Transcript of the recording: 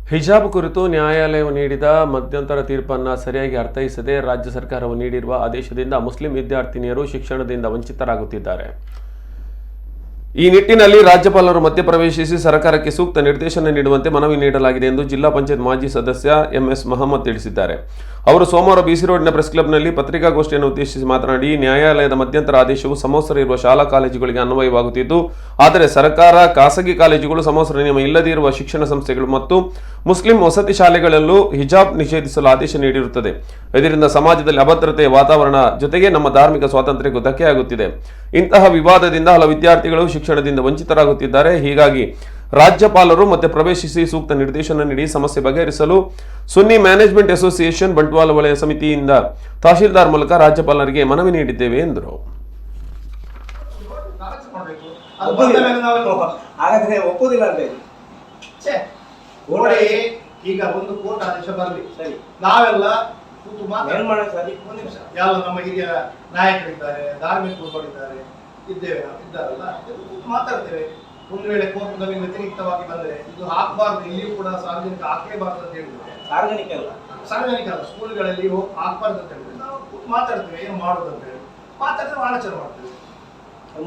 ಹಿಜಾಬ್ ಕುರಿತು ನ್ಯಾಯಾಲಯವು ನೀಡಿದ ಮಧ್ಯಂತರ ತೀರ್ಪನ್ನು ಸರಿಯಾಗಿ ಅರ್ಥೈಸದೆ ರಾಜ್ಯ ಸರ್ಕಾರವು ನೀಡಿರುವ ಆದೇಶದಿಂದ ಮುಸ್ಲಿಂ ವಿದ್ಯಾರ್ಥಿನಿಯರು ಶಿಕ್ಷಣದಿಂದ ವಂಚಿತರಾಗುತ್ತಿದ್ದಾರೆ. ಈ ನಿಟ್ಟಿನಲ್ಲಿ ರಾಜ್ಯಪಾಲರು ಮಧ್ಯಪ್ರವೇಶಿಸಿ ಸರ್ಕಾರಕ್ಕೆ ಸೂಕ್ತ ನಿರ್ದೇಶನ ನೀಡುವಂತೆ ಮನವಿ ನೀಡಲಾಗಿದೆ ಎಂದು ಜಿಲ್ಲಾ ಪಂಚಾಯತ್ ಮಾಜಿ ಸದಸ್ಯ ಎಂಎಸ್ ಮಹಮ್ಮದ್ ತಿಳಿಸಿದ್ದಾರೆ. ಅವರು ಸೋಮವಾರ ಬಿಸಿ ರೋಡ್ನ ಪ್ರೆಸ್ ಕ್ಲಬ್ನಲ್ಲಿ ಪತ್ರಿಕಾಗೋಷ್ಠಿಯನ್ನು ಉದ್ದೇಶಿಸಿ ಮಾತನಾಡಿ, ನ್ಯಾಯಾಲಯದ ಮಧ್ಯಂತರ ಆದೇಶವು ಸಮವಸ್ತ್ರ ಇರುವ ಶಾಲಾ ಕಾಲೇಜುಗಳಿಗೆ ಅನ್ವಯವಾಗುತ್ತಿದ್ದು, ಆದರೆ ಸರ್ಕಾರ, ಖಾಸಗಿ ಕಾಲೇಜುಗಳು, ಸಮವಸ್ತ್ರ ನಿಯಮ ಇಲ್ಲದೇ ಇರುವ ಶಿಕ್ಷಣ ಸಂಸ್ಥೆಗಳು ಮತ್ತು ಮುಸ್ಲಿಂ ವಸತಿ ಶಾಲೆಗಳಲ್ಲೂ ಹಿಜಾಬ್ ನಿಷೇಧಿಸಲು ಆದೇಶ ನೀಡಿರುತ್ತದೆ. ಇದರಿಂದ ಸಮಾಜದಲ್ಲಿ ಅಭದ್ರತೆಯ ವಾತಾವರಣ ಜೊತೆಗೆ ನಮ್ಮ ಧಾರ್ಮಿಕ ಸ್ವಾತಂತ್ರ್ಯಕ್ಕೂ ಧಕ್ಕೆಯಾಗುತ್ತಿದೆ. ಇಂತಹ ವಿವಾದದಿಂದ ಹಲವು ವಿದ್ಯಾರ್ಥಿಗಳು ಶಿಕ್ಷಣದಿಂದ ವಂಚಿತರಾಗುತ್ತಿದ್ದಾರೆ. ಹೀಗಾಗಿ ರಾಜ್ಯಪಾಲರು ಮಧ್ಯಪ್ರವೇಶಿಸಿ ಸೂಕ್ತ ನಿರ್ದೇಶನ ನೀಡಿ ಸಮಸ್ಯೆ ಬಗೆಹರಿಸಲು ಸುನ್ನಿ ಮ್ಯಾನೇಜ್ಮೆಂಟ್ ಅಸೋಸಿಯೇಷನ್ ಬಂಟ್ವಾಳ ವಲಯ ಸಮಿತಿಯಿಂದ ತಹಶೀಲ್ದಾರ್ ಮೂಲಕ ರಾಜ್ಯಪಾಲರಿಗೆ ಮನವಿ ನೀಡಿದ್ದೇವೆ ಎಂದರು. ಈಗ ಒಂದು ಕೋರ್ಟ್ ಆದೇಶ ಬರಲಿ, ನಾವೆಲ್ಲ ಯಾವ ನಮ್ಮ ಹಿರಿಯ ನಾಯಕರಿದ್ದಾರೆ, ಧಾರ್ಮಿಕ ಗುರುಗಳಿದ್ದಾರೆ, ಇದ್ದಾರಲ್ಲ, ಮಾತಾಡ್ತೇವೆ. ಒಂದು ವೇಳೆ ಕೋರ್ಟ್ ನಮಗೆ ವ್ಯತಿರಿಕ್ತವಾಗಿ ಬಂದ್ರೆ ಇದು ಹಾಕಬಾರ್ದು, ಇಲ್ಲಿಯೂ ಕೂಡ ಸಾರ್ವಜನಿಕ ಹಾಕಲೇಬಾರ್ದು ಅಂತ ಹೇಳಿದ್ರೆ, ಸಾರ್ವಜನಿಕ ಅಲ್ಲ, ಸ್ಕೂಲ್ಗಳಲ್ಲಿ ಹಾಕಬಾರ್ದು ಅಂತ ಹೇಳಿದ್ರೆ ನಾವು ಮಾತಾಡ್ತೇವೆ, ಏನು ಮಾಡೋದು ಅಂತ ಹೇಳಿ ಮಾತಾಡಿದ್ರೆ ಆಲೋಚನೆ ಮಾಡ್ತೇವೆ.